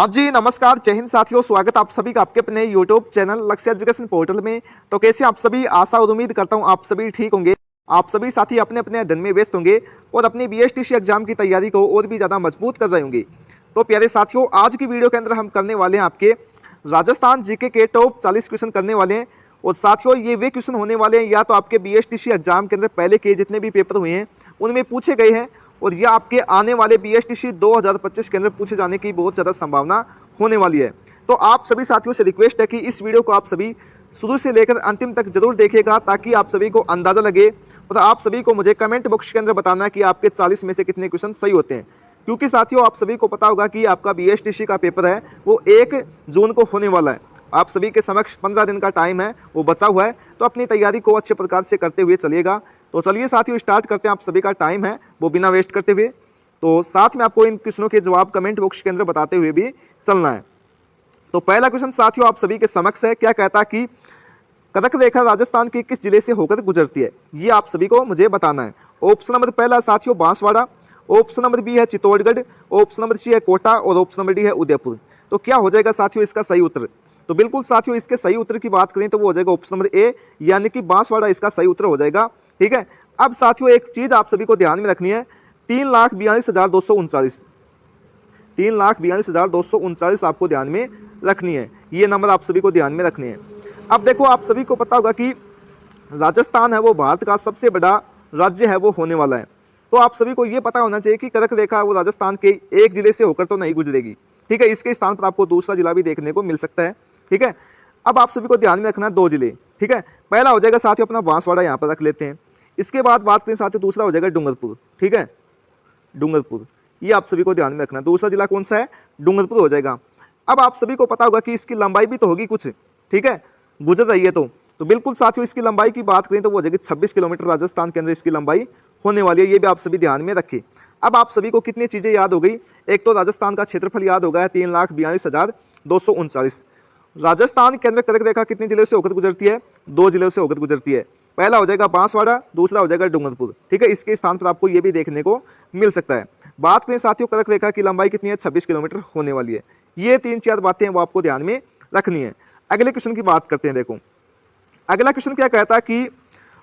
हाँ जी, नमस्कार, जय हिंद साथियों। स्वागत आप सभी का आपके अपने यूट्यूब चैनल लक्ष्य एजुकेशन पोर्टल में। तो कैसे आप सभी, आशा और उम्मीद करता हूँ आप सभी ठीक होंगे। आप सभी साथी अपने अपने अध्ययन में व्यस्त होंगे और अपनी बीएसटीसी एग्जाम की तैयारी को और भी ज़्यादा मजबूत कर रहे होंगे। तो प्यारे साथियों, आज की वीडियो के अंदर हम करने वाले हैं आपके राजस्थान जीके के टॉप 40 क्वेश्चन करने वाले हैं। और साथियों, ये वे क्वेश्चन होने वाले हैं या तो आपके बीएसटीसी एग्जाम के अंदर पहले के जितने भी पेपर हुए हैं उनमें पूछे गए हैं, और यह आपके आने वाले बीएसटीसी 2025 के अंदर पूछे जाने की बहुत ज़्यादा संभावना होने वाली है। तो आप सभी साथियों से रिक्वेस्ट है कि इस वीडियो को आप सभी शुरू से लेकर अंतिम तक जरूर देखिएगा, ताकि आप सभी को अंदाज़ा लगे और आप सभी को मुझे कमेंट बॉक्स के अंदर बताना है कि आपके 40 में से कितने क्वेश्चन सही होते हैं। क्योंकि साथियों, आप सभी को पता होगा कि आपका बीएसटीसी का पेपर है वो 1 जून को होने वाला है। आप सभी के समक्ष 15 दिन का टाइम है वो बचा हुआ है, तो अपनी तैयारी को अच्छे प्रकार से करते हुए चलिएगा। तो चलिए साथियों, स्टार्ट करते हैं। आप सभी का टाइम है वो बिना वेस्ट करते हुए, तो साथ में आपको इन क्वेश्चनों के जवाब कमेंट बॉक्स के अंदर बताते हुए भी चलना है। तो पहला क्वेश्चन साथियों आप सभी के समक्ष है। क्या कहता है कि कर्क रेखा राजस्थान के किस जिले से होकर गुजरती है, ये आप सभी को मुझे बताना है। ऑप्शन नंबर पहला साथियों बांसवाड़ा, ऑप्शन नंबर बी है चित्तौड़गढ़, ऑप्शन नंबर सी है कोटा और ऑप्शन नंबर डी है उदयपुर। तो क्या हो जाएगा साथियों इसका सही उत्तर? तो बिल्कुल साथियों, इसके सही उत्तर की बात करें तो वो हो जाएगा ऑप्शन नंबर ए, यानी कि बांसवाड़ा इसका सही उत्तर हो जाएगा। ठीक है। अब साथियों एक चीज आप सभी को ध्यान में रखनी है, 3,42,239 3,42,239 आपको ध्यान में रखनी है। ये नंबर आप सभी को ध्यान में रखने हैं। अब देखो, आप सभी को पता होगा कि राजस्थान है वो भारत का सबसे बड़ा राज्य है वो होने वाला है। तो आप सभी को ये पता होना चाहिए कि कर्क रेखा वो राजस्थान के एक जिले से होकर तो नहीं गुजरेगी। ठीक है, इसके स्थान पर आपको दूसरा जिला भी देखने को मिल सकता है। ठीक है। अब आप सभी को ध्यान में रखना है 2 जिले। ठीक है, पहला हो जाएगा साथियों अपना बांसवाड़ा, यहाँ पर रख लेते हैं। इसके बाद बात करें साथियों, दूसरा हो जाएगा डूंगरपुर। ठीक है, डूंगरपुर, ये आप सभी को ध्यान में रखना है। दूसरा जिला कौन सा है? डूंगरपुर हो जाएगा। अब आप सभी को पता होगा कि इसकी लंबाई भी तो होगी कुछ। ठीक है, गुजर रही है तो बिल्कुल साथियों इसकी लंबाई की बात करें तो वो हो जाएगी 26 किलोमीटर राजस्थान के अंदर इसकी लंबाई होने वाली है। ये भी आप सभी ध्यान में रखिए। अब आप सभी को कितनी चीज़ें याद हो गई? एक तो राजस्थान का क्षेत्रफल याद होगा है 3,42,239। राजस्थान के अंदर कर्क रेखा कितने जिले से होकर गुजरती है? 2 जिलों से होकर गुजरती है। पहला हो जाएगा बांसवाड़ा, दूसरा हो जाएगा डूंगरपुर। ठीक है, इसके स्थान पर आपको ये भी देखने को मिल सकता है। बात करें साथियों कर्क रेखा की लंबाई कितनी है? 26 किलोमीटर होने वाली है। ये 3-4 बातें हैं वो आपको ध्यान में रखनी है। अगले क्वेश्चन की बात करते हैं। देखो अगला क्वेश्चन क्या कहता है कि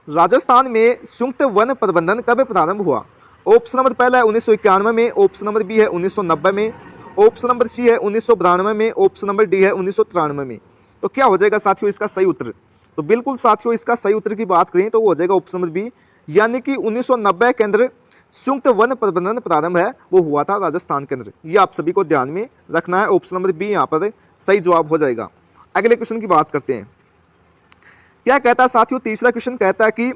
राजस्थान में संयुक्त वन प्रबंधन कब प्रारंभ हुआ? ऑप्शन नंबर पहला है 1991 में, ऑप्शन नंबर बी है 1990 में, ऑप्शन नंबर सी है 1992 में, ऑप्शन नंबर डी है 1993 में। तो क्या हो जाएगा साथियों इसका सही उत्तर? तो बिल्कुल साथियों इसका सही उत्तर की बात करें तो वो हो जाएगा ऑप्शन नंबर बी, यानी कि 1990 के अंदर संयुक्त वन प्रबंधन प्रारंभ है वो हुआ था राजस्थान के अंदर। ये आप सभी को ध्यान में रखना है। ऑप्शन नंबर बी यहाँ पर सही जवाब हो जाएगा। अगले क्वेश्चन की बात करते हैं। क्या कहता है साथियों, तीसरा क्वेश्चन कहता है कि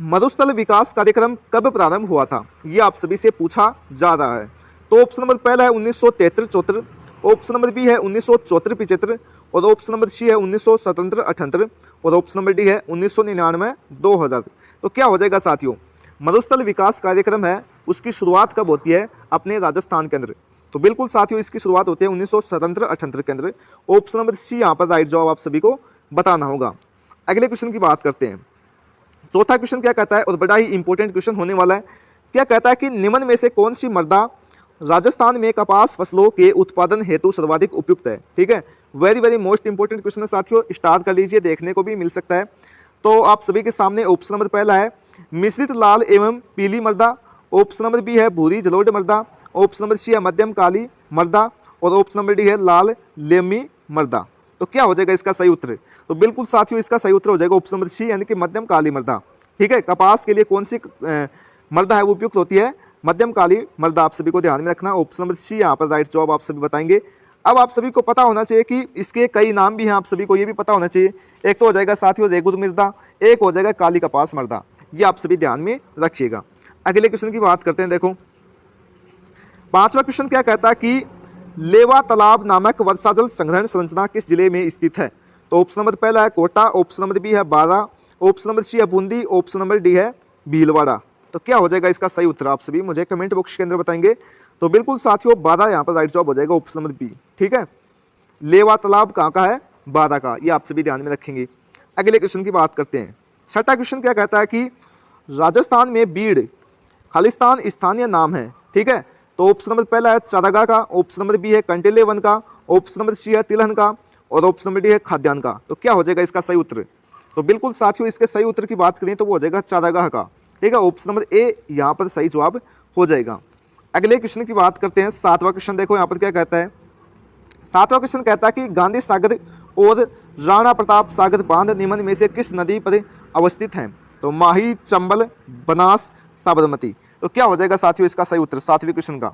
मरुस्थल विकास कार्यक्रम कब प्रारंभ हुआ था? ये आप सभी से पूछा जा रहा है। तो ऑप्शन नंबर पहला है 1973-74, ऑप्शन नंबर बी है 1974-75 और ऑप्शन नंबर सी है 1977-78 और ऑप्शन नंबर डी है 1999-2000। तो क्या हो जाएगा साथियों? मरुस्थल विकास कार्यक्रम है उसकी शुरुआत कब होती है अपने राजस्थान के अंदर? तो बिल्कुल साथियों इसकी शुरुआत होती है 1977-78 के अंदर। ऑप्शन नंबर सी यहाँ पर राइट जवाब आप सभी को बताना होगा। अगले क्वेश्चन की बात करते हैं। चौथा क्वेश्चन क्या कहता है, और बड़ा ही इंपॉर्टेंट क्वेश्चन होने वाला है। क्या कहता है कि निम्न में से कौन सी मृदा राजस्थान में कपास फसलों के उत्पादन हेतु सर्वाधिक उपयुक्त है? ठीक है, very very most important question है साथियों, स्टार्ट कर लीजिए, देखने को भी मिल सकता है। तो आप सभी के सामने ऑप्शन नंबर पहला है मिश्रित लाल एवं पीली मृदा, ऑप्शन नंबर बी है भूरी जलोढ़ मृदा, ऑप्शन नंबर सी है मध्यम काली मृदा और ऑप्शन नंबर डी है लाल लेमी मृदा। तो क्या हो जाएगा इसका सही उत्तर? तो बिल्कुल साथियों इसका सही उत्तर हो जाएगा ऑप्शन नंबर सी, यानी कि मध्यम काली मृदा। ठीक है, कपास के लिए कौन सी मृदा है वो उपयुक्त होती है? मध्यम काली मृदा। आप सभी को ध्यान में रखना, ऑप्शन नंबर सी यहाँ पर राइट जवाब आप सभी बताएंगे। अब आप सभी को पता होना चाहिए कि इसके कई नाम भी हैं, आप सभी को ये भी पता होना चाहिए। एक तो हो जाएगा साथियों रेगुर मृदा, एक हो जाएगा काली कपास मृदा। ये आप सभी ध्यान में रखिएगा। अगले क्वेश्चन की बात करते हैं। देखो पांचवा क्वेश्चन क्या कहता है कि लेवा तालाब नामक वर्षा जल संग्रहण संरचना किस जिले में स्थित है? तो ऑप्शन नंबर पहला है कोटा, ऑप्शन नंबर बी है बारा, ऑप्शन नंबर सी है बूंदी, ऑप्शन नंबर डी है भीलवाड़ा। तो क्या हो जाएगा इसका सही उत्तर? आप सभी मुझे कमेंट बॉक्स के अंदर बताएंगे। तो बिल्कुल साथियों बारा यहाँ पर राइट जवाब हो जाएगा, ऑप्शन नंबर बी। ठीक है, लेवा तालाब कहाँ का है? बारा का। ये आप सभी ध्यान में रखेंगे। अगले क्वेश्चन की बात करते हैं। छठा क्वेश्चन क्या कहता है कि राजस्थान में बीड़ खालिस्तान स्थानीय नाम है। ठीक है, तो ऑप्शन नंबर पहला है चारागाह का, ऑप्शन नंबर बी है कंटेले वन का, ऑप्शन नंबर सी है तिलहन का और ऑप्शन नंबर डी है खाद्यान्न का। तो क्या हो जाएगा इसका सही उत्तर? तो बिल्कुल साथियों इसके सही उत्तर की बात करें तो वो हो जाएगा चारागाह का। ठीक है, ऑप्शन नंबर ए यहाँ पर सही जवाब हो जाएगा। अगले क्वेश्चन की बात करते हैं, 7वां क्वेश्चन देखो यहाँ पर क्या कहता है। 7वां क्वेश्चन कहता है कि गांधी सागर और राणा प्रताप सागर बांध निम्न में से किस नदी पर अवस्थित हैं? तो माही, चंबल, बनास, साबरमती। तो क्या हो जाएगा साथियों इसका सही उत्तर 7वें क्वेश्चन का?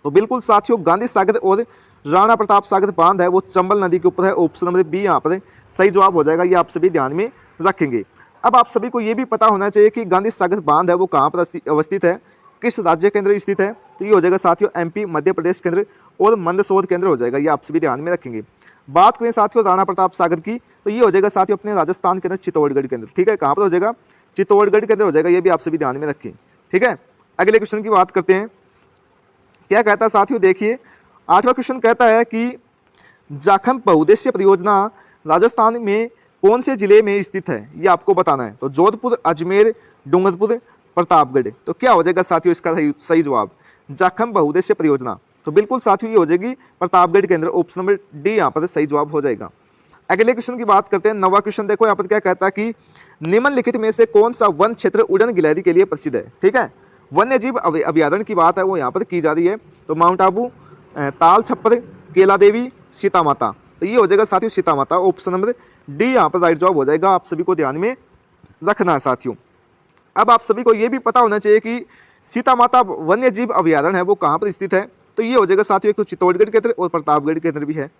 तो बिल्कुल साथियों गांधी सागर और राणा प्रताप सागर बांध है वो चंबल नदी के ऊपर है। ऑप्शन नंबर बी यहाँ पर सही जवाब हो जाएगा, ये आप सभी ध्यान में रखेंगे। अब आप सभी को ये भी पता होना चाहिए कि गांधी सागर बांध है वो कहाँ पर अवस्थित है, किस राज्य के अंदर स्थित है? तो ये हो जाएगा साथियों एमपी, मध्य प्रदेश के अंदर और मंदसौर के अंदर हो जाएगा, ये आप सभी ध्यान में रखेंगे। बात करें साथियों राणा प्रताप सागर की, तो ये हो जाएगा साथियों अपने राजस्थान के अंदर चित्तौड़गढ़ के अंदर। ठीक है, कहाँ पर हो जाएगा? चित्तौड़गढ़ के अंदर हो जाएगा, ये भी आप सभी ध्यान में रखें। ठीक है, अगले क्वेश्चन की बात करते हैं। क्या कहता है साथियों देखिए, 8वां क्वेश्चन कहता है कि जाखम बहुउद्देश्य परियोजना राजस्थान में कौन से जिले में स्थित है, ये आपको बताना है। तो जोधपुर, अजमेर, डूंगरपुर, प्रतापगढ़। तो क्या हो जाएगा साथियों इसका सही जवाब? जाखम बहुउद्देश्य परियोजना। तो बिल्कुल साथियों ये हो जाएगी प्रतापगढ़ के अंदर, ऑप्शन नंबर डी यहाँ पर सही जवाब हो जाएगा। अगले क्वेश्चन की बात करते हैं, 9वां क्वेश्चन देखो यहाँ पर क्या कहता है कि निम्नलिखित में से कौन सा वन क्षेत्र उड़न गिलहरी के लिए प्रसिद्ध है? ठीक है, वन्य जीव अभ्यारण्य की बात है वो यहाँ पर की जा रही है। तो माउंट आबू, ताल छप्पर, केला देवी, सीता माता। तो ये हो जाएगा साथियों सीता माता, ऑप्शन नंबर डी यहाँ पर राइट जवाब हो जाएगा, आप सभी को ध्यान में रखना है साथियों। अब आप सभी को ये भी पता होना चाहिए कि सीता माता वन्य जीव अभ्यारण्य है वो कहाँ पर स्थित है। तो ये हो जाएगा साथियों एक तो चित्तौड़गढ़ के अंदर और प्रतापगढ़ के अंदर भी है।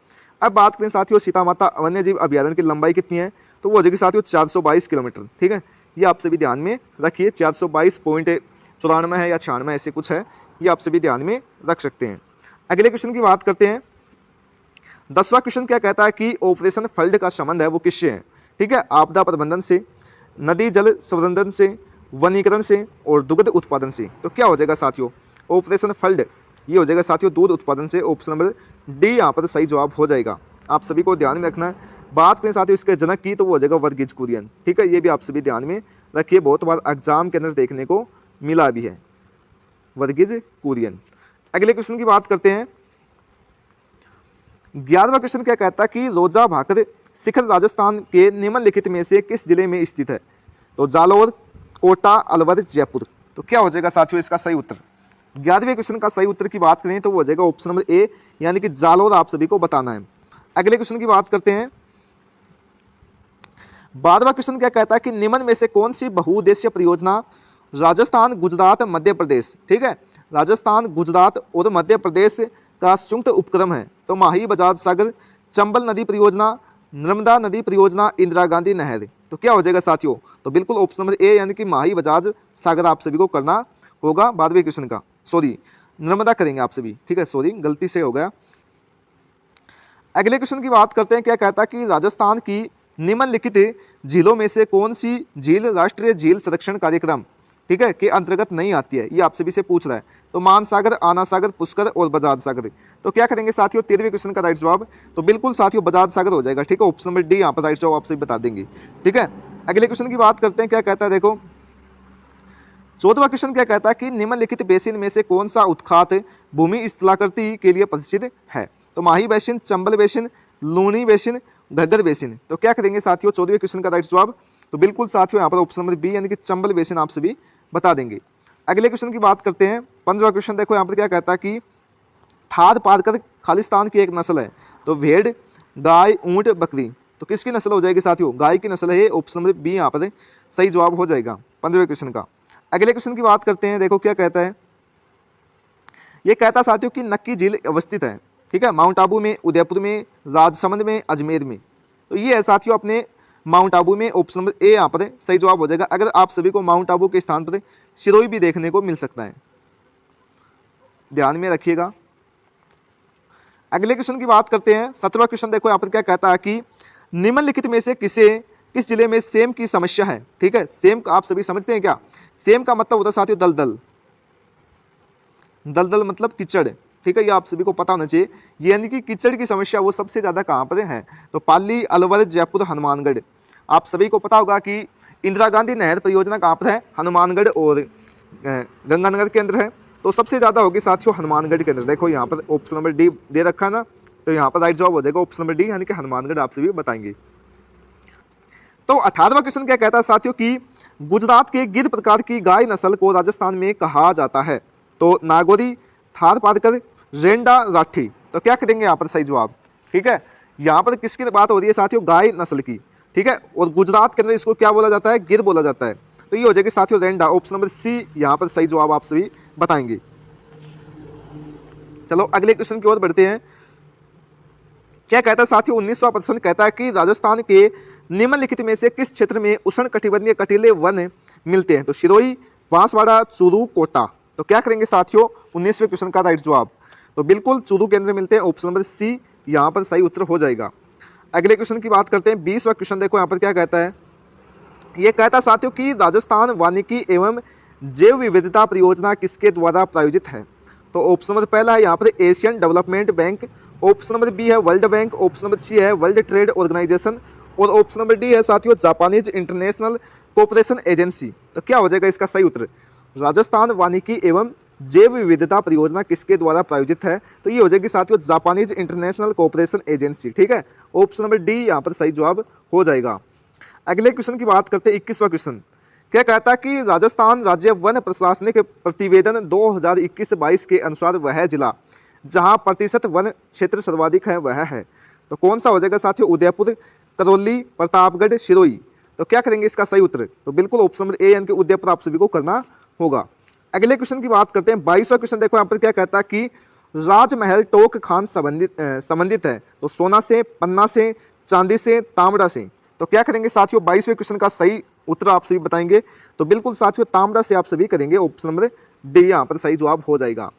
अब बात करें साथियों सीता माता वन्य जीव अभ्यारण्य की लंबाई कितनी है, तो वो हो जाएगी साथियों 422 किलोमीटर। ठीक है, ये आप सभी ध्यान में रखिए, 422.94 है या 96 ऐसे कुछ है, ये आप सभी ध्यान में रख सकते हैं। अगले क्वेश्चन की बात करते हैं। 10वां क्वेश्चन क्या कहता है कि ऑपरेशन फ्लड का संबंध है वो किससे है? ठीक है, आपदा प्रबंधन से, नदी जल संवर्धन से, वनीकरण से और दुग्ध उत्पादन से। तो क्या हो जाएगा साथियों ऑपरेशन फ्लड? ये हो जाएगा साथियों दूध उत्पादन से, ऑप्शन नंबर डी यहाँ पर सही जवाब हो जाएगा, आप सभी को ध्यान में रखना है। बात करें साथियों इसके जनक की, तो वो हो जाएगा वर्गीज कुरियन। ठीक है, ये भी आप सभी ध्यान में रखिए, बहुत बार एग्जाम के अंदर देखने को मिला भी है, वर्गीज कुरियन। अगले क्वेश्चन की बात करते हैं। 11वां क्वेश्चन क्या कहता है कि रोजा भाकर शिखर राजस्थान के निम्नलिखित में से किस जिले में स्थित है? तो जालोर, कोटा, अलवर, जयपुर। तो क्या हो जाएगा साथियों इसका सही उत्तर? 11वें क्वेश्चन का सही उत्तर की बात करें तो वो हो जाएगा ऑप्शन नंबर ए, यानी कि जालोर आप सभी को बताना है। अगले क्वेश्चन की बात करते हैं। 12वां क्वेश्चन क्या कहता है कि निम्न में से कौन सी बहुउद्देश्य परियोजना राजस्थान, गुजरात, मध्य प्रदेश, ठीक है, राजस्थान, गुजरात और मध्य प्रदेश का संयुक्त उपक्रम है? तो माही बजाज सागर, चंबल नदी परियोजना, नर्मदा नदी परियोजना, इंदिरा गांधी नहर। तो क्या हो जाएगा साथियों? तो बिल्कुल ऑप्शन नंबर ए, यानी कि माही बजाज सागर आप सभी को करना होगा 12वें क्वेश्चन का। सॉरी, नर्मदा करेंगे आप सभी, ठीक है, सॉरी गलती से हो गया। अगले क्वेश्चन की बात करते हैं। क्या कहता है कि राजस्थान की निम्नलिखित झीलों में से कौन सी झील राष्ट्रीय झील संरक्षण कार्यक्रम, ठीक है, के अंतर्गत नहीं आती है? ये आप सभी से पूछ रहा है। तो मानसागर, आना सागर, पुष्कर और बजाज सागर। तो क्या करेंगे साथियों 13वें क्वेश्चन का राइट जवाब? तो बिल्कुल साथियों बजाज सागर हो जाएगा। ठीक है, ऑप्शन नंबर डी यहाँ पर राइट जवाब आप सभी बता देंगे। ठीक है, अगले क्वेश्चन की बात करते हैं। क्या कहता है देखो, 14वां क्वेश्चन क्या कहता है कि निम्नलिखित बेसिन में से कौन सा उत्खात भूमि स्थलाकृति के लिए प्रसिद्ध है? तो Mahi basin, Chambal basin, Luni basin, Ghaggar basin. तो क्या करेंगे साथियों 14वें क्वेश्चन का राइट जवाब? तो बिल्कुल साथियों यहाँ पर ऑप्शन नंबर बी, यानी कि चंबल बेसिन आप सभी बता देंगे। अगले क्वेश्चन की बात करते हैं। 15वां क्वेश्चन देखो यहाँ पर क्या कहता है कि थार पारकर खालिस्तान की एक नस्ल है। तो भेड़, गाय, ऊंट, बकरी। तो किसकी नस्ल हो जाएगी साथियों? गाय की नस्ल है, ऑप्शन नंबर बी यहाँ पर सही जवाब हो जाएगा 15वें क्वेश्चन का। अगले क्वेश्चन की बात करते हैं। देखो क्या कहता है, ये कहता है साथियों कि नक्की झील अवस्थित है, ठीक है, माउंट आबू में, उदयपुर में, राजसमंद में, अजमेर में। तो ये है साथियों अपने माउंट आबू में, ऑप्शन नंबर ए यहाँ पर सही जवाब हो जाएगा। अगर आप सभी को माउंट आबू के स्थान पर सिरोही भी देखने को मिल सकता है, ध्यान में रखिएगा। अगले क्वेश्चन की बात करते हैं। 17वां क्वेश्चन देखो यहाँ पर क्या कहता है कि निम्नलिखित में से किस जिले में सेम की समस्या है? ठीक है, सेम का आप सभी समझते हैं क्या? सेम का मतलब होता है साथियों दलदल, दलदल मतलब कीचड़। ठीक है, ये आप सभी को पता होना चाहिए। ये यानी कि कीचड़ की समस्या वो सबसे ज़्यादा कहाँ पर है? तो पाली, अलवर, जयपुर, हनुमानगढ़। आप सभी को पता होगा कि इंदिरा गांधी नहर परियोजना कहाँ पर है? हनुमानगढ़ और गंगानगर के अंदर है। तो सबसे ज़्यादा होगी साथियों हनुमानगढ़ के अंदर। देखो यहाँ पर ऑप्शन नंबर डी दे रखा है ना, तो यहाँ पर राइट जवाब हो जाएगा ऑप्शन नंबर डी, यानी कि हनुमानगढ़ आप सभी बताएंगे। तो 18वां क्वेश्चन क्या कहता है साथियों कि गुजरात के गिर प्रकार की गाय नस्ल को राजस्थान में कहा जाता है? तो नागौरी, थारपारकर, रेंडा, राठी। तो क्या करेंगे यहाँ पर सही जवाब? ठीक है, यहाँ पर किसकी बात हो रही है साथियों? गाय नस्ल की। ठीक है, और गुजरात के अंदर इसको क्या बोला जाता है? गिर बोला जाता है। तो ये हो जाएगी साथियों रेंडा, ऑप्शन नंबर सी यहाँ पर सही जवाब आप सभी बताएंगे। चलो अगले क्वेश्चन की ओर बढ़ते हैं। क्या कहता है साथियों 19वां प्रश्न कहता है कि राजस्थान के निम्नलिखित में से किस क्षेत्र में उष्ण कटिबंधीय कटीले वन मिलते हैं? तो सिरोही, बांसवाड़ा, चूरू, कोटा। तो क्या करेंगे साथियों 19वें क्वेश्चन का राइट जवाब? तो बिल्कुल चूरू के अंदर मिलते हैं, ऑप्शन नंबर सी यहाँ पर सही उत्तर हो जाएगा। अगले क्वेश्चन की बात करते हैं। 20वां क्वेश्चन देखो यहाँ पर क्या कहता है। ये कहता है साथियों कि राजस्थान वानिकी एवं जैव विविधता परियोजना किसके द्वारा प्रायोजित है? तो ऑप्शन नंबर पहला है यहाँ पर Asian development bank, option number B है world bank, option number C है वर्ल्ड ट्रेड ऑर्गेनाइजेशन, और ऑप्शन नंबर डी है साथियों जापानीज इंटरनेशनल कोऑपरेशन एजेंसी। तो क्या हो जाएगा इसका सही उत्तर? राजस्थान वानिकी एवं जैव विविधता परियोजना किसके द्वारा प्रायोजित है? तो ये हो जाएगी साथियों जापानीज इंटरनेशनल कोऑपरेशन एजेंसी। ठीक है, ऑप्शन नंबर डी यहाँ पर सही जवाब हो जाएगा। अगले क्वेश्चन की बात करते हैं। 21वां क्वेश्चन क्या कहता है कि राजस्थान राज्य वन प्रशासनिक प्रतिवेदन 2021-22 के अनुसार वह जिला जहां प्रतिशत वन क्षेत्र सर्वाधिक है वह है? तो कौन सा हो जाएगा साथियों? उदयपुर, करौली, प्रतापगढ़, सिरोही। तो क्या करेंगे इसका सही उत्तर? तो बिल्कुल ऑप्शन नंबर ए यानी कि उदयपुर आप सभी को करना होगा। अगले क्वेश्चन की बात करते हैं। 22वां क्वेश्चन देखो यहाँ पर क्या कहता है कि राजमहल टोक खान संबंधित है? तो सोना से, पन्ना से, चांदी से, तांबड़ा से। तो क्या करेंगे साथियों 22वें क्वेश्चन का सही उत्तर आप सभी बताएंगे? तो बिल्कुल साथियों तांबड़ा से आप सभी करेंगे, ऑप्शन नंबर डी यहाँ पर सही जवाब हो जाएगा।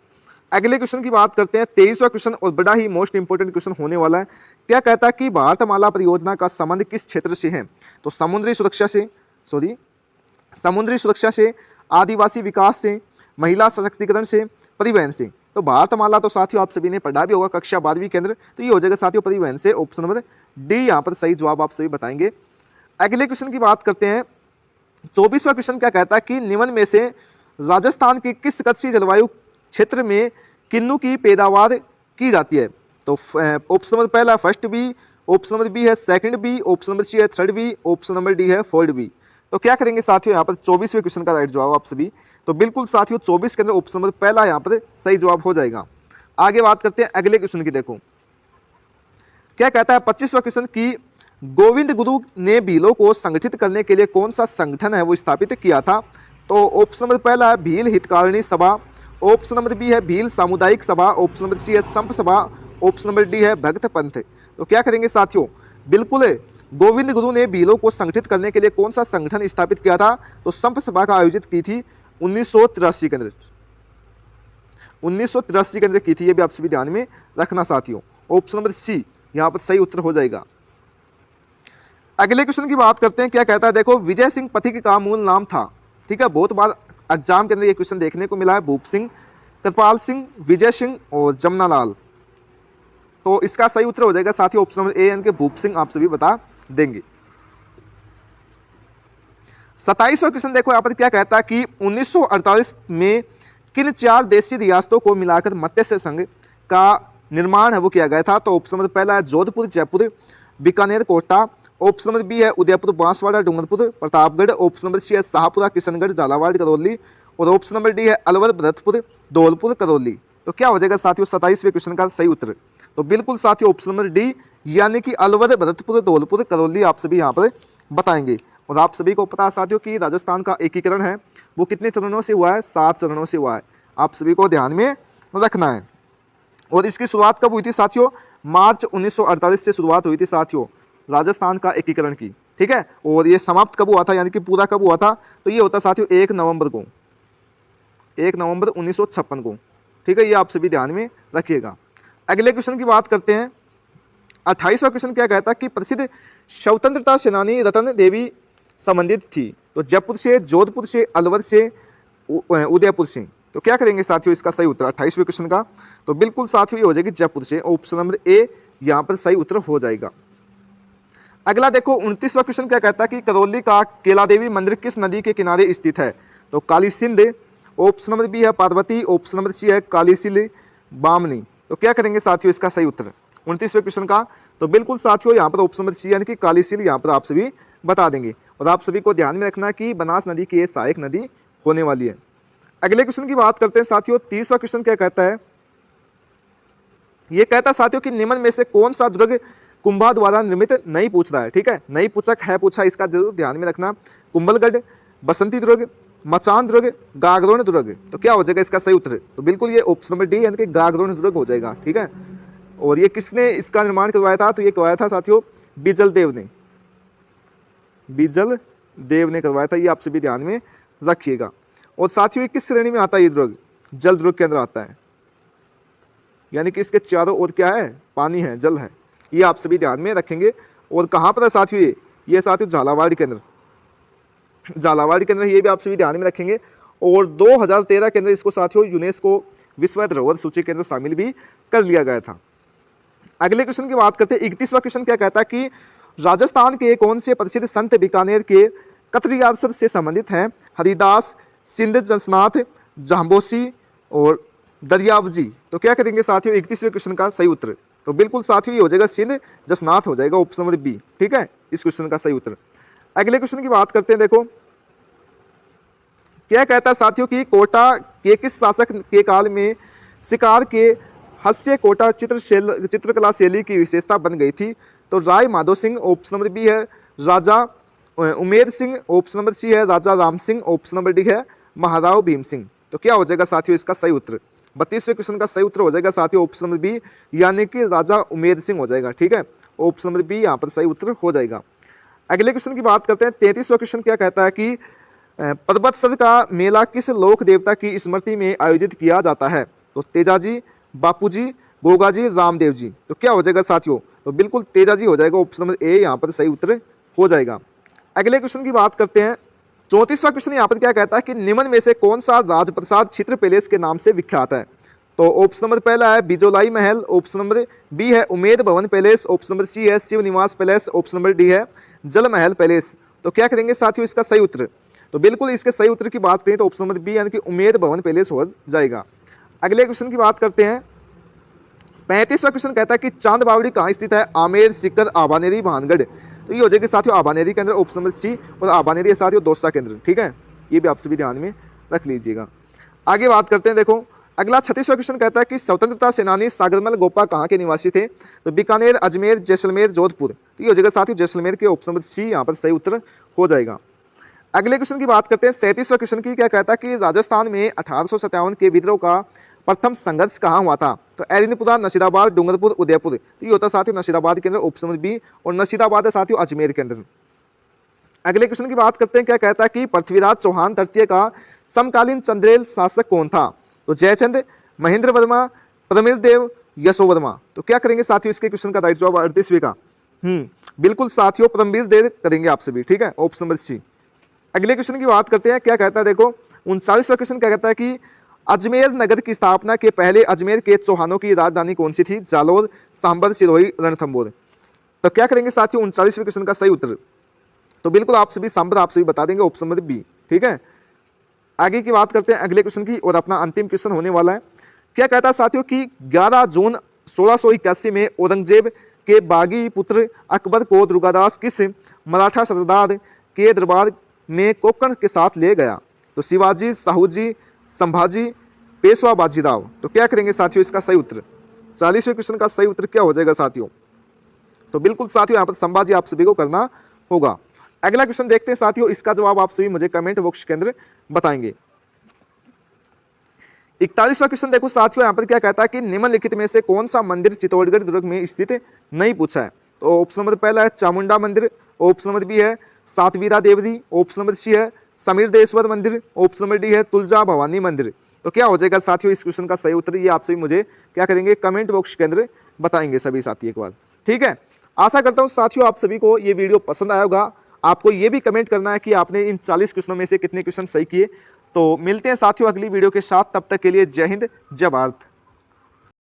अगले क्वेश्चन की बात करते हैं। 23वां क्वेश्चन और बड़ा ही मोस्ट इंपोर्टेंट क्वेश्चन होने वाला है। क्या कहता है कि भारतमाला परियोजना का संबंध किस क्षेत्र से है? तो समुद्री सुरक्षा से, आदिवासी विकास से, महिला सशक्तिकरण से, परिवहन से। तो भारतमाला तो साथियों आप सभी ने पढ़ा भी होगा कक्षा 12वीं के अंदर, तो ये हो जाएगा साथियों परिवहन से, ऑप्शन नंबर डी यहाँ पर सही जवाब आप सभी बताएंगे। अगले क्वेश्चन की बात करते हैं। 24वां क्वेश्चन क्या कहता है कि निम्न में से राजस्थान के किस कच्छी जलवायु क्षेत्र में किन्नू की पैदावार की जाती है? तो ऑप्शन नंबर पहला first B, option number B है second B, option number C है third B, option number D है फोर्थ बी। तो क्या करेंगे साथियों यहाँ पर 24वें क्वेश्चन का राइट जवाब आप सभी? तो बिल्कुल साथियों 24 के अंदर ऑप्शन नंबर पहला यहाँ पर सही जवाब हो जाएगा। आगे बात करते हैं अगले क्वेश्चन की। देखो क्या कहता है 25वां क्वेश्चन की गोविंद गुरु ने भीलों को संगठित करने के लिए कौन सा संगठन है वो स्थापित किया था? तो ऑप्शन नंबर पहला है भील हितकारिणी सभा, ऑप्शन नंबर बी है भील सामुदायिक सभा, ऑप्शन नंबर सी है संप सभा, ऑप्शन नंबर डी है भक्त पंथ। तो क्या करेंगे साथियों? बिल्कुल गोविंद गुरु ने भीलों को संगठित करने के लिए कौन सा संगठन स्थापित किया था? तो संप सभा का आयोजित की थी 1983 के अंदर, 1983 के अंदर की थी। ये भी आप सभी ध्यान में रखना साथियों, ऑप्शन नंबर सी यहाँ पर सही उत्तर हो जाएगा। अगले क्वेश्चन की बात करते हैं। क्या कहता है? देखो विजय सिंह पथिक का मूल नाम था। ठीक है, बहुत बार एग्जाम के अंदर ये क्वेश्चन देखने को मिला है। भूप सिंह, कृपाल सिंह, विजय सिंह और जमुना लाल। तो इसका सही उत्तर हो जाएगा साथियों ऑप्शन नंबर ए यानी कि भूप सिंह आप सभी बता देंगे। 27वां क्वेश्चन देखो यहाँ पर क्या कहता है कि 1948 में किन 4 देशी रियासतों को मिलाकर मत्स्य संघ का निर्माण है वो किया गया था? तो ऑप्शन नंबर पहला है Jodhpur, Jaipur, Bikaner, Kota, option number B है Udaipur, Banswara, Dungarpur, Pratapgarh, option number C है शाहपुरा, किशनगढ़, झालावाड़, करौली, और ऑप्शन नंबर डी है अलवर, भरतपुर, धौलपुर, करौली। तो क्या हो जाएगा साथियों 27वें क्वेश्चन का सही उत्तर? तो बिल्कुल साथियों ऑप्शन नंबर डी यानी कि अलवर, भरतपुर, धौलपुर, करौली आप सभी यहाँ पर बताएंगे। और आप सभी को पता है साथियों कि राजस्थान का एकीकरण है वो कितने चरणों से हुआ है? 7 चरणों से हुआ है, आप सभी को ध्यान में रखना है। और इसकी शुरुआत कब हुई थी साथियों? मार्च 1948 से शुरुआत हुई थी साथियों राजस्थान का एकीकरण की। ठीक है, और ये समाप्त कब हुआ था यानी कि पूरा कब हुआ था? तो ये होता साथियों 1 नवंबर को, 1 नवंबर 1956 को। ठीक है, ये आप सभी ध्यान में रखिएगा। अगले क्वेश्चन की बात करते हैं। 28वां क्वेश्चन क्या कहता है कि प्रसिद्ध स्वतंत्रता सेनानी रतन देवी संबंधित थी? तो जयपुर से, जोधपुर से, अलवर से, उदयपुर से। तो क्या करेंगे साथियों इसका सही उत्तर 28वें क्वेश्चन का? तो बिल्कुल साथियों ये हो जाएगी जयपुर से, ऑप्शन नंबर ए यहाँ पर सही उत्तर हो जाएगा। अगला देखो 29वां क्वेश्चन क्या कहता है कि करौली का केला देवी मंदिर किस नदी के किनारे स्थित है? तो Kali Sindh, option number B है पार्वती, ऑप्शन नंबर सी है कालीसिल बामनी। तो क्या करेंगे साथियों इसका सही उत्तर 29वें क्वेश्चन का। तो बिल्कुल साथियों यहाँ पर ऑप्शन नंबर सी यानी कि कालीसिल यहाँ पर आप सभी बता देंगे। और आप सभी को ध्यान में रखना कि बनास नदी की ये सहायक नदी होने वाली है। अगले क्वेश्चन की बात करते हैं साथियों। 30वां क्वेश्चन क्या कहता है, ये कहता है साथियों कि निम्न में से कौन सा दुर्ग कुंभा द्वारा निर्मित नहीं पूछ रहा है, ठीक है, नहीं पूछक है पूछा, इसका जरूर ध्यान में रखना। कुंभलगढ़, बसंती दुर्ग, मचान दुर्ग, गागरोन दुर्ग। तो क्या हो जाएगा इसका सही उत्तर? तो बिल्कुल ये ऑप्शन नंबर डी यानी कि गागरोन दुर्ग हो जाएगा, ठीक है। और ये किसने इसका निर्माण करवाया था? तो ये करवाया था साथियों बिजल देव ने, बिजल देव ने करवाया था, ये आप सभी ध्यान में रखिएगा। और साथियों किस श्रेणी में आता है ये दुर्ग? जल दुर्ग के अंदर आता है, यानी कि इसके चारों ओर क्या है? पानी है, जल है, ये आप सभी ध्यान में रखेंगे। और कहाँ पर है साथियों ये साथियों झालावाड़ के अंदर, झालावाड़ के अंदर, ये भी आप सभी ध्यान में रखेंगे। और 2013 के अंदर इसको साथियों यूनेस्को विश्व धरोहर सूची के अंदर शामिल भी कर लिया गया था। अगले क्वेश्चन की बात करते हैं। 31वां क्वेश्चन क्या कहता है कि राजस्थान के कौन से प्रसिद्ध संत बीकानेर के कतरियासर से संबंधित हैं? हरिदास, सिंध जसनाथ, जाम्बोसी और दरियावजी। तो क्या करेंगे साथियों 31वें क्वेश्चन का सही उत्तर? तो बिल्कुल साथियों ये हो जाएगा सिंध जसनाथ हो जाएगा, ऑप्शन नंबर बी, ठीक है, इस क्वेश्चन का सही उत्तर। अगले क्वेश्चन की बात करते हैं। देखो क्या कहता है साथियों कि कोटा के किस शासक के काल में शिकार के हास्य कोटा चित्रकला शैली की विशेषता बन गई थी? तो Rai Madho Singh, option number B है Raja Umer Singh, option number C है Raja Ram Singh, option number D है महाराव भीम सिंह। तो क्या हो जाएगा साथियों इसका सही उत्तर? 32वें क्वेश्चन का सही उत्तर हो जाएगा साथियों ऑप्शन नंबर बी यानी कि राजा उमेर सिंह हो जाएगा, ठीक है, ऑप्शन नंबर बी यहाँ पर सही उत्तर हो जाएगा। अगले क्वेश्चन की बात करते हैं। 33वां क्वेश्चन क्या कहता है कि पर्वतसर का मेला किस लोक देवता की स्मृति में आयोजित किया जाता है? तो तेजाजी, बापूजी, गोगाजी, रामदेव जी। तो क्या हो जाएगा साथियों? तो बिल्कुल तेजाजी हो जाएगा, ऑप्शन नंबर ए यहाँ पर सही उत्तर हो जाएगा। अगले क्वेश्चन की बात करते हैं। 34वां क्वेश्चन यहाँ पर क्या कहता है कि निम्न में से कौन सा राजप्रसाद चित्र पैलेस के नाम से विख्यात है? तो ऑप्शन नंबर पहला है बिजोलाई महल, ऑप्शन नंबर बी है Umaid Bhawan palace, option number C है शिव निवास पैलेस, ऑप्शन नंबर डी है जल महल पैलेस। तो क्या करेंगे साथियों इसका सही उत्तर? तो बिल्कुल इसके सही उत्तर की बात करें तो ऑप्शन नंबर बी यानी कि उमेद भवन पैलेस हो जाएगा। अगले क्वेश्चन की बात करते हैं। 35वां क्वेश्चन कहता है कि चांद बावड़ी कहाँ स्थित है? आमेर, सीकर, आबानेरी, भानगढ़। तो ये हो जाएगी साथियों आबानेरी के अंदर, ऑप्शन नंबर सी। और आबानेरी है साथियों दौसा के अंदर, ठीक है, ये भी आप सभी ध्यान में रख लीजिएगा। आगे बात करते हैं। देखो अगला 36वां क्वेश्चन कहता है कि स्वतंत्रता सेनानी सागरमल गोपा कहाँ के निवासी थे? तो बीकानेर, अजमेर, जैसलमेर, जोधपुर। तो ये हो जाएगा साथियों जैसलमेर के, ऑप्शन नंबर सी यहाँ पर सही उत्तर हो जाएगा। अगले क्वेश्चन की बात करते हैं। 37वां क्वेश्चन की क्या कहता है कि राजस्थान में 1857 के विद्रोह का प्रथम संघर्ष कहाँ हुआ था? तो एलिनपुरा, नशीदाबाद, डूंगरपुर, उदयपुर। तो ये होता है साथियों नशीदाबाद के अंदर, ऑप्शन नंबर बी। और नशीदाबाद है साथियों अजमेर के अंदर। अगले क्वेश्चन की बात करते हैं। क्या कहता है कि पृथ्वीराज चौहान तृतीय का समकालीन चंद्रेल शासक कौन था? तो जयचंद, महेंद्र वर्मा, प्रमिल देव, यशोवर्मा। तो क्या करेंगे साथियों इसके क्वेश्चन का राइट जवाब 38वें का बिल्कुल साथियों प्रमिल देव करेंगे आप सभी, ठीक है, ऑप्शन नंबर सी। अगले क्वेश्चन की बात करते हैं। क्या कहता है? देखो 39वां क्वेश्चन क्या कहता है कि अजमेर नगर की स्थापना के पहले अजमेर के चौहानों की राजधानी कौन सी थी? जालोर, सांबर, सिरोही, रणथंभौर। तो क्या करेंगे साथियों 39वें क्वेश्चन का सही उत्तर? तो बिल्कुल आप सभी सांबर आप सभी बता देंगे, ऑप्शन नंबर बी, ठीक है। आगे की बात करते हैं अगले क्वेश्चन की और अपना अंतिम क्वेश्चन होने वाला है। क्या कहता है साथियों कि 11 जून 1681 में औरंगजेब के बागी पुत्र अकबर को दुर्गादास किस मराठा सरदार के दरबार में कोकण के साथ ले गया? तो शिवाजी, साहूजी, संभाजी, पेशवा बाजीराव। तो क्या करेंगे साथियों इसका सही उत्तर? 40वें क्वेश्चन का सही उत्तर क्या हो जाएगा साथियों? तो बिल्कुल साथियों यहाँ पर संभाजी आप सभी को करना होगा। अगला क्वेश्चन देखते हैं साथियों, इसका जवाब आप सभी मुझे कमेंट बॉक्स के अंदर बताएंगे। 41वां क्वेश्चन देखो साथियों यहाँ पर क्या कहता है कि निम्नलिखित में से कौन सा मंदिर चित्तौड़गढ़ दुर्ग में स्थित नहीं पूछा है? तो ऑप्शन नंबर पहला है चामुंडा मंदिर, ऑप्शन नंबर बी है सातवीरा देवरी, ऑप्शन नंबर सी है समीरदेश्वर मंदिर, ऑप्शन नंबर डी है तुलजा भवानी मंदिर। तो क्या हो जाएगा साथियों इस क्वेश्चन का सही उत्तर? ये आप सभी मुझे क्या करेंगे कमेंट बॉक्स के अंदर बताएंगे सभी साथी एक बार, ठीक है। आशा करता हूँ साथियों आप सभी को ये वीडियो पसंद आया होगा। आपको ये भी कमेंट करना है कि आपने इन 40 क्वेश्चनों में से कितने क्वेश्चन सही किए। तो मिलते हैं साथियों अगली वीडियो के साथ, तब तक के लिए जय हिंद, जय भारत।